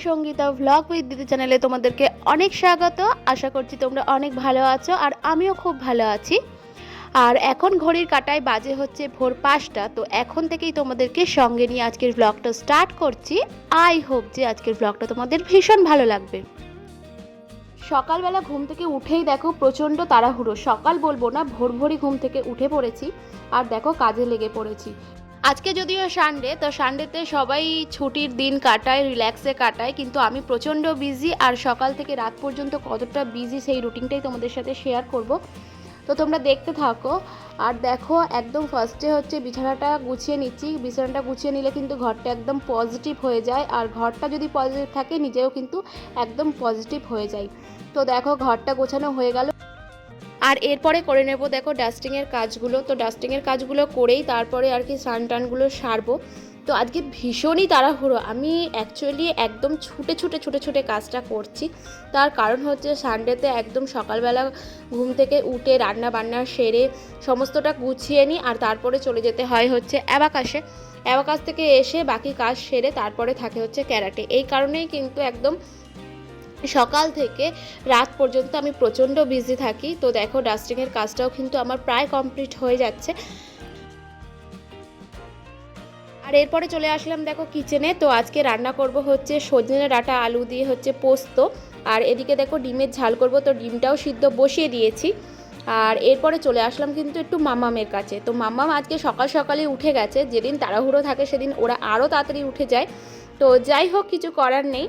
Sangeeta blog with দিদি চ্যানেলে তোমাদেরকে অনেক স্বাগত। আশা করছি তোমরা অনেক ভালো আছো আর আমিও খুব ভালো আছি। আর এখন ঘড়ির কাঁটায় বাজে হচ্ছে ভোর 5টা। তো এখন থেকেই তোমাদেরকে সঙ্গে নিয়ে আজকের ব্লগটা স্টার্ট করছি। আই হোপ যে আজকের ব্লগটা তোমাদের ভীষণ ভালো লাগবে। সকালবেলা ঘুম থেকে উঠেই দেখো প্রচণ্ড তাড়াহুড়ো, সকাল বলবো না, ভোর ভোরই ঘুম থেকে উঠে পড়েছি আর দেখো কাজে লেগে পড়েছি। আজকে যদিও সানডে, তো সানডেতে সবাই ছুটির দিন কাটায়, রিল্যাক্সে কাটায়, কিন্তু আমি প্রচণ্ড বিজি আর সকাল থেকে রাত পর্যন্ত কতটা বিজি সেই রুটিনটাই তোমাদের সাথে শেয়ার করব। তো তোমরা দেখতে থাকো। আর দেখো একদম ফার্স্টে হচ্ছে বিছানাটা গুছিয়ে নিচ্ছি। বিছানাটা গুছিয়ে নিলে কিন্তু ঘরটা একদম পজিটিভ হয়ে যায়, আর ঘরটা যদি পজিটিভ থাকে নিজেও কিন্তু একদম পজিটিভ হয়ে যায়। তো দেখো ঘরটা গোছানো হয়ে গেল আর এরপরে করে নেব দেখো ডাস্টিংয়ের কাজগুলো। তো ডাস্টিংয়ের কাজগুলো করেই তারপরে আর কি স্নান টানগুলো সারবো। তো আজকে ভীষণই তাড়াহুড়ো, আমি অ্যাকচুয়ালি একদম ছুটে কাজটা করছি। তার কারণ হচ্ছে সানডেতে একদম সকালবেলা ঘুম থেকে উঠে রান্না বান্না সেরে সমস্তটা গুছিয়ে নিই আর তারপরে চলে যেতে হয় হচ্ছে অ্যাবাকাশে। অ্যাবাকাশ থেকে এসে বাকি কাজ সেরে তারপরে থাকে হচ্ছে ক্যারাটে। এই কারণেই কিন্তু একদম সকাল থেকে রাত পর্যন্ত আমি প্রচণ্ড বিজি থাকি। তো দেখো ডাস্টিংয়ের কাজটাও কিন্তু আমার প্রায় কমপ্লিট হয়ে যাচ্ছে। আর এরপরে চলে আসলাম দেখো কিচেনে। তো আজকে রান্না করব হচ্ছে সজনে ডাঁটা আলু দিয়ে হচ্ছে পোস্ত, আর এদিকে দেখো ডিমের ঝাল করব। তো ডিমটাও সিদ্ধ বসিয়ে দিয়েছি। আর এরপরে চলে আসলাম কিন্তু একটু মাম্মামের কাছে। তো মাম্মাম আজকে সকাল সকালে উঠে গেছে, যেদিন তাড়াহুড়ো থাকে সেদিন ওরা আরও তাড়াতাড়ি উঠে যায়। তো যাই হোক, কিছু করার নেই।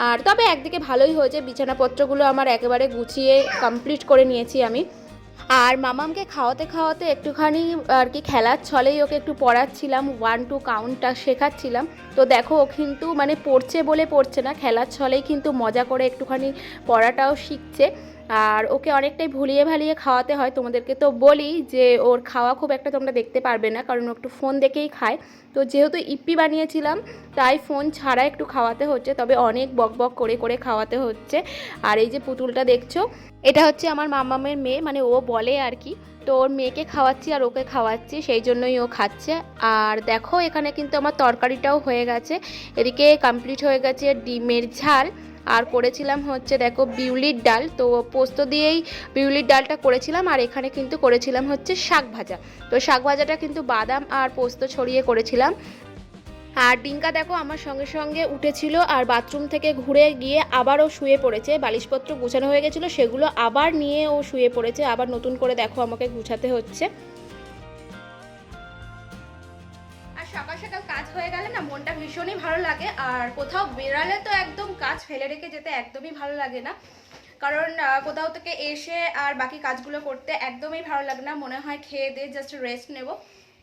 আর তবে একদিকে ভালোই হয়েছে, বিছানাপত্রগুলো আমার একেবারে গুছিয়ে কমপ্লিট করে নিয়েছি আমি। আর মামামকে খাওয়াতে খাওয়াতে একটুখানি আর কি খেলার ছলেই ওকে একটু পড়াচ্ছিলাম, 1 2 কাউন্টটা শেখাচ্ছিলাম। তো দেখো ও কিন্তু মানে পড়ছে বলে পড়ছে না, খেলার ছলেই কিন্তু মজা করে একটুখানি পড়াটাও শিখছে। আর ওকে অনেকটাই ভুলিয়ে ভালিয়ে খাওয়াতে হয়। তোমাদেরকে তো বলি যে ওর খাওয়া খুব একটা তোমরা দেখতে পারবে না, কারণ ও একটু ফোন দেখেই খায়। তো যেহেতু ইপ্পি বানিয়েছিলাম তাই ফোন ছাড়া একটু খাওয়াতে হচ্ছে, তবে অনেক বক বক করে করে খাওয়াতে হচ্ছে। আর এই যে পুতুলটা দেখছো, এটা হচ্ছে আমার মামামের মেয়ে, মানে ও বলে আর কি। তো ওর মেয়েকে খাওয়াচ্ছি আর ওকে খাওয়াচ্ছি, সেই জন্যই ও খাচ্ছে। আর দেখো এখানে কিন্তু আমার তরকারিটাও হয়ে গেছে। এদিকে কমপ্লিট হয়ে গেছে ডিমের ঝাল, আর করেছিলাম হচ্ছে দেখো বিউলির ডাল। তো পোস্ত দিয়েই বিউলির ডালটা করেছিলাম। আর এখানে কিন্তু করেছিলাম হচ্ছে শাক ভাজা। তো শাক ভাজাটা কিন্তু বাদাম আর পোস্ত ছড়িয়ে করেছিলাম। আর ডিঙ্কা দেখো আমার সঙ্গে সঙ্গে উঠেছিল আর বাথরুম থেকে ঘুরে গিয়ে আবারও শুয়ে পড়েছে। বালিশপত্র গুছানো হয়ে গেছিলো, সেগুলো আবার নিয়ে ও শুয়ে পড়েছে। আবার নতুন করে দেখো আমাকে গুছাতে হচ্ছে। আর সকাল সকাল কাজ হয়ে গেলে না মনটা ভীষণই ভালো লাগে। আর কোথাও বেরালে তো একদম কাজ ফেলে রেখে যেতে একদমই ভালো লাগে না, কারণ কোথাও থেকে এসে আর বাকি কাজগুলো করতে একদমই ভালো লাগে না। মনে হয় খেয়ে দিয়ে জাস্ট রেস্ট নেব।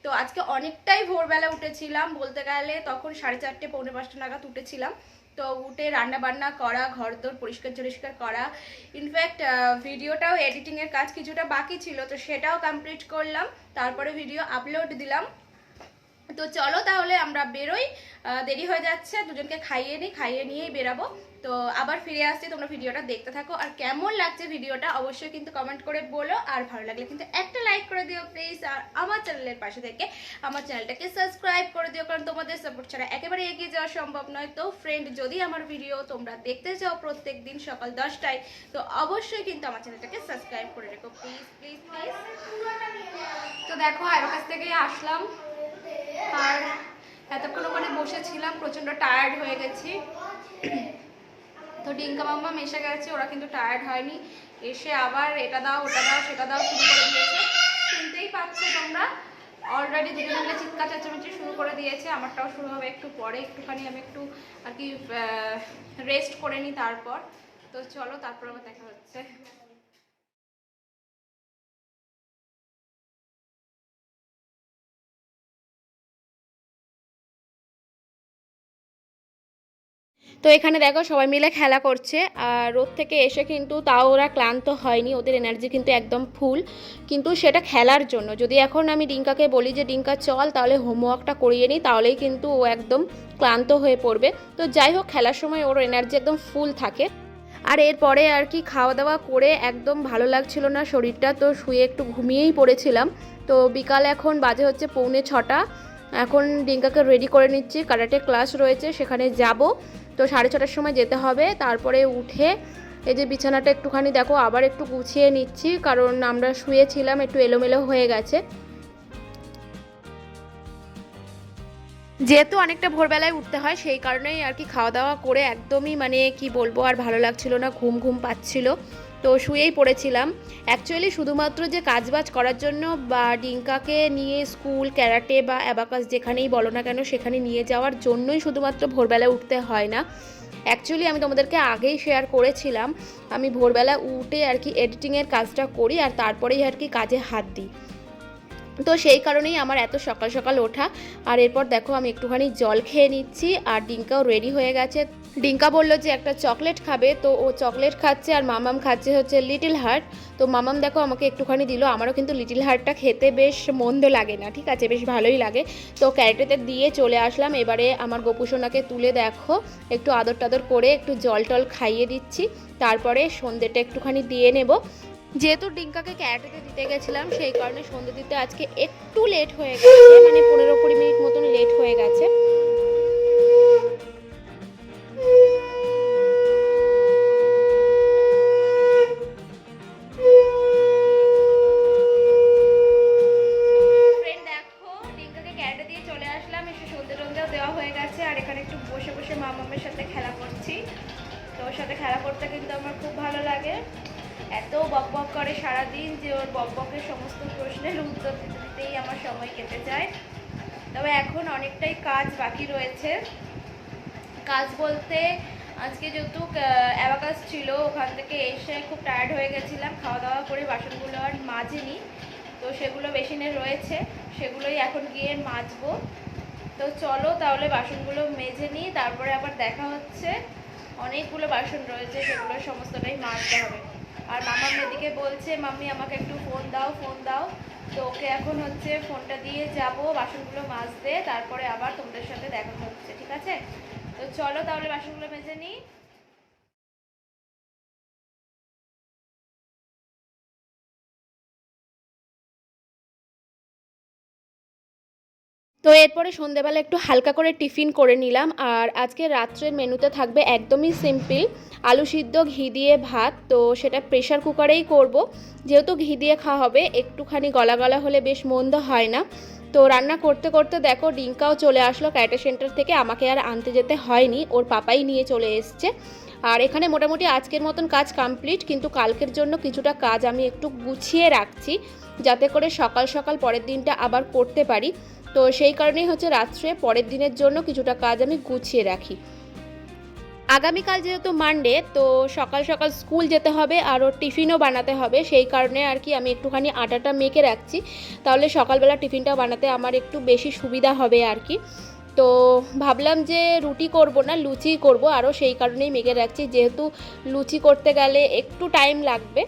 তো আজকে অনেকটাই ভোরবেলা উঠেছিলাম, বলতে গেলে তখন 4:30 পৌনে 5টা নাগাদ উঠেছিলাম। তো উঠে রান্না বান্না করা, ঘর দোর পরিষ্কার করা, ইনফ্যাক্ট ভিডিওটাও এডিটিংয়ের কাজ কিছুটা বাকি ছিল, তো সেটাও কমপ্লিট করলাম। তারপরে ভিডিও আপলোড দিলাম। তো চলো তাহলে আমরা বেরোই, দেরি হয়ে যাচ্ছে, দুজনকে খাইয়ে নিই, খাইয়ে নিয়েই বেরাবো। তো আবার ফিরে আসছি, তোমরা ভিডিওটা দেখতে থাকো। আর কেমন লাগছে ভিডিওটা অবশ্যই কিন্তু কমেন্ট করে বলো, আর ভালো লাগলে কিন্তু একটা লাইক করে দিও প্লিজ। আর আমার চ্যানেলের পাশে থেকে আমার চ্যানেলটাকে সাবস্ক্রাইব করে দিও, কারণ তোমাদের সাপোর্ট ছাড়া একেবারে এগিয়ে যাওয়া সম্ভব নয়। তো ফ্রেন্ড, যদি আমার ভিডিও তোমরা দেখতে চাও প্রত্যেক দিন সকাল 10টায়, তো অবশ্যই কিন্তু আমার চ্যানেলটাকে সাবস্ক্রাইব করে রেখো প্লিজ প্লিজ প্লিজ। তো দেখো আমার কাছ থেকে আসলাম আর এতক্ষণ ওখানে বসেছিলাম, প্রচণ্ড টায়ার্ড হয়ে গেছি। তো ডিঙ্কা মাম্মা এসে গেছে, ওরা কিন্তু টায়ার্ড হয়নি। এসে আবার এটা দাও ওটা দাও সেটা দাও শুরু করে দিয়েছে। শুনতেই পাচ্ছ তোমরা, অলরেডি দুজন মিলে চিৎকার চেঁচামেচি শুরু করে দিয়েছে। আমারটাও শুরু হবে একটু পরে, একটুখানি আমি একটু আর কি রেস্ট করে নিই তারপর। তো চলো তারপর আবার দেখা হচ্ছে। তো এখানে দেখো সবাই মিলে খেলা করছে। আর রোদ থেকে এসে কিন্তু তাও ওরা ক্লান্ত হয়নি, ওদের এনার্জি কিন্তু একদম ফুল, কিন্তু সেটা খেলার জন্য। যদি এখন আমি ডিঙ্কাকে বলি যে ডিঙ্কা চল তাহলে হোমওয়ার্কটা করিয়ে নিই, তাহলেই কিন্তু ও একদম ক্লান্ত হয়ে পড়বে। তো যাই হোক, খেলার সময় ওর এনার্জি একদম ফুল থাকে। আর এরপরে আর কি খাওয়া দাওয়া করে একদম ভালো লাগছিল না শরীরটা, তো শুয়ে একটু ঘুমিয়েই পড়েছিলাম। তো বিকাল এখন বাজে হচ্ছে পৌনে 6টা। এখন ডিঙ্কাকে রেডি করে নিচ্ছি, কারাটে ক্লাস রয়েছে সেখানে যাব। তো 6:30টার সময় যেতে হবে। তারপরে উঠে এই যে বিছানাটা একটুখানি দেখো আবার একটু গুছিয়ে নিচ্ছি, কারণ আমরা শুয়েছিলাম একটু এলোমেলো হয়ে গেছে। যেহেতু অনেকটা ভোরবেলায় উঠতে হয় সেই কারণেই আর কি খাওয়া দাওয়া করে একদমই মানে কি বলবো আর ভালো লাগছিল না, ঘুম ঘুম পাচ্ছিল, তো শুয়েই পড়েছিলাম। অ্যাকচুয়ালি শুধুমাত্র যে কাজবাজ করার জন্য বা ডিঙ্কাকে নিয়ে স্কুল, ক্যারাটে বা অ্যাবাকাস যেখানেই বলো না কেন সেখানে নিয়ে যাওয়ার জন্যই শুধুমাত্র ভোরবেলায় উঠতে হয় না। অ্যাকচুয়ালি আমি তোমাদেরকে আগেই শেয়ার করেছিলাম, আমি ভোরবেলা উঠে আর কি এডিটিংয়ের কাজটা করি আর তারপরেই আর কি কাজে হাত দিই। তো সেই কারণেই আমার এত সকাল সকাল ওঠা। আর এরপর দেখো আমি একটুখানি জল খেয়ে নিচ্ছি আর ডিঙ্কাও রেডি হয়ে গেছে। ডিঙ্কা বললো যে একটা চকলেট খাবে, তো ও চকলেট খাচ্ছে আর মামাম খাচ্ছে হচ্ছে লিটল হার্ট। তো মামাম দেখো আমাকে একটুখানি দিল, আমারও কিন্তু লিটল হার্টটা খেতে বেশ মন্দ লাগে না, ঠিক আছে, বেশ ভালোই লাগে। তো ক্যারেটেতে দিয়ে চলে আসলাম। এবারে আমার গোপুসোনাকে তুলে দেখো একটু আদর টাদর করে একটু জল টল খাইয়ে দিচ্ছি, তারপরে সন্ধ্যেটা একটুখানি দিয়ে নেব। যেহেতু ডিঙ্কাকে ক্যারাটেতে দিতে গেছিলাম সেই কারণে সন্ধ্যে দিতে আজকে একটু লেট হয়ে গেছে, মানে 15-20 মিনিট মতন লেট হয়ে গেছে। দেখো ডিঙ্কাকে ক্যারাটে দিয়ে চলে আসলাম, এসে সন্ধ্যে টন্ধেও দেওয়া হয়ে গেছে আর এখানে একটু বসে বসে মামামের সাথে খেলা করছি। তো ওর সাথে খেলা করতে কিন্তু আমার খুব ভালো লাগে। এত বক বক করে সারাদিন যে ওর বক বকের সমস্ত প্রশ্নের উত্তর দিতে দিতেই আমার সময় কেটে যায়। তবে এখন অনেকটাই কাজ বাকি রয়েছে। কাজ বলতে আজকে যেহেতু অ্যাবাকাস ছিল ওখান থেকে এসে খুব টায়ার্ড হয়ে গেছিলাম, খাওয়া দাওয়া করে বাসনগুলো আর মাজিনি, তো সেগুলো বেসিনে রয়েছে, সেগুলোই এখন গিয়ে মাজবো। তো চলো তাহলে বাসনগুলো মেজে নিই, তারপরে আবার দেখা হচ্ছে। অনেকগুলো বাসন রয়েছে, সেগুলো সমস্তটাই মাজতে হবে। আর মামা মেয়েদিকে বলছে মাম্মি আমাকে একটু ফোন দাও ফোন দাও, তো ওকে এখন হচ্ছে ফোনটা দিয়ে যাব বাসনগুলো মাজতে, তারপরে আবার তোমাদের সাথে দেখা হচ্ছে, ঠিক আছে? তো চলো তাহলে বাসনগুলো মেজে নিই। তো এরপরে সন্ধেবেলা একটু হালকা করে টিফিন করে নিলাম। আর আজকে রাত্রের মেনুতে থাকবে একদমই সিম্পল, আলু সিদ্ধ ঘি দিয়ে ভাত। তো সেটা প্রেশার কুকারেই করব, যেহেতু ঘি দিয়ে খাওয়া হবে একটুখানি গলা গলা হলে বেশ মন্দ হয় না। তো রান্না করতে করতে দেখো ডিঙ্কাও চলে আসলো ক্যারাটে সেন্টার থেকে, আমাকে আর আনতে যেতে হয়নি, ওর পাপাই নিয়ে চলে এসছে। আর এখানে মোটামুটি আজকের মতন কাজ কমপ্লিট, কিন্তু কালকের জন্য কিছুটা কাজ আমি একটু গুছিয়ে রাখছি যাতে করে সকাল সকাল পরের দিনটা আবার করতে পারি। তো সেই কারণেই হচ্ছে রাত্রে পরের দিনের জন্য কিছুটা কাজ আমি গুছিয়ে রাখি। আগামীকাল যেহেতু মানডে, তো সকাল সকাল স্কুল যেতে হবে আর ওর টিফিনও বানাতে হবে, সেই কারণে আর কি আমি একটুখানি আটাটা মেখে রাখছি, তাহলে সকালবেলা টিফিনটা বানাতে আমার একটু বেশি সুবিধা হবে আর কি। তো ভাবলাম যে রুটি করব না, লুচি করব, আরও সেই কারণেই মেখে রাখছি, যেহেতু লুচি করতে গেলে একটু টাইম লাগবে।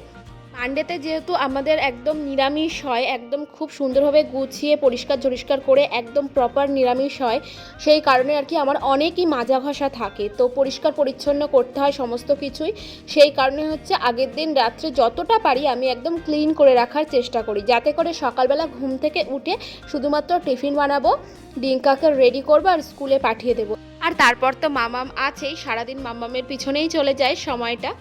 মানডেতে যেহেতু আমাদের একদম নিরামিষ হয়, একদম খুব সুন্দরভাবে গুছিয়ে পরিষ্কার ঝরিষ্কার করে একদম প্রপার নিরামিষ হয়, সেই কারণে আর কি আমার অনেকই মাজা ঘষা থাকে, তো পরিষ্কার পরিচ্ছন্ন করতে হয় সমস্ত কিছুই। সেই কারণে হচ্ছে আগের দিন রাত্রে যতটা পারি আমি একদম ক্লিন করে রাখার চেষ্টা করি, যাতে করে সকালবেলা ঘুম থেকে উঠে শুধুমাত্র টিফিন বানাবো, ডিঙ্কাকে রেডি করবো আর স্কুলে পাঠিয়ে দেবো। আর তারপর তো মামাম আছেই, সারাদিন মামামের পিছনেই চলে যায় সময়টা।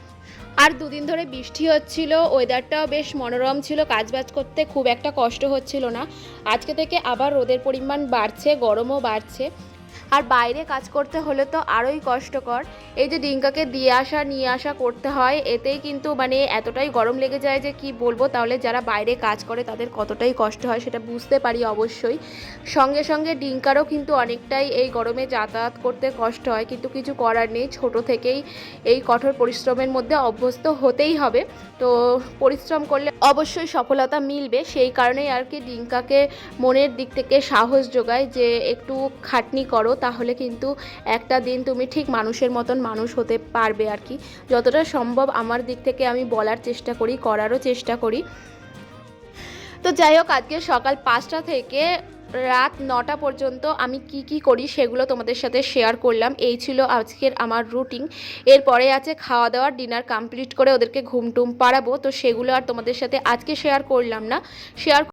আর দুদিন ধরে বৃষ্টি হচ্ছিল, ওয়েদারটাও বেশ মনোরম ছিল, কাজবাজ করতে খুব একটা কষ্ট হচ্ছিল না। আজকে থেকে আবার রোদের পরিমাণ বাড়ছে, গরমও বাড়ছে, আর বাইরে কাজ করতে হলে তো আরোই কষ্টকর। এই যে ডিঙ্কাকে দিয়ে আসা নিয়ে আসা করতে হয়, এতেই কিন্তু মানে এতটাই গরম লেগে যায় যে কি বলবো। তাহলে যারা বাইরে কাজ করে তাদের কতটাই কষ্ট হয় সেটা বুঝতে পারি অবশ্যই। সঙ্গে সঙ্গে ডিঙ্কারও কিন্তু অনেকটাই এই গরমে যাতায়াত করতে কষ্ট হয়, কিন্তু কিছু করার নেই, ছোট থেকেই এই কঠোর পরিশ্রমের মধ্যে অভ্যস্ত হতেই হবে। তো পরিশ্রম করলে অবশ্যই সফলতা মিলবে, সেই কারণেই আর কি ডিঙ্কাকে মনের দিক থেকে সাহস যোগায় যে একটু খাটনি করো, তাহলে কিন্তু একটা দিন তুমি ঠিক মানুষের মতন মানুষ হতে পারবে আর কি। যতটা সম্ভব আমার দিক থেকে আমি বলার চেষ্টা করি, করারও চেষ্টা করি। তো যাই হোক, আজকে সকাল 5টা থেকে রাত 9টা পর্যন্ত আমি কি করি সেগুলো তোমাদের সাথে শেয়ার করলাম। এই ছিল আজকের আমার রুটিন। এরপরে আছে খাওয়া দাওয়া, ডিনার কমপ্লিট করে ওদেরকে ঘুম টুম পাড়াবো, তো সেগুলো আর তোমাদের সাথে আজকে শেয়ার করলাম না। শেয়ার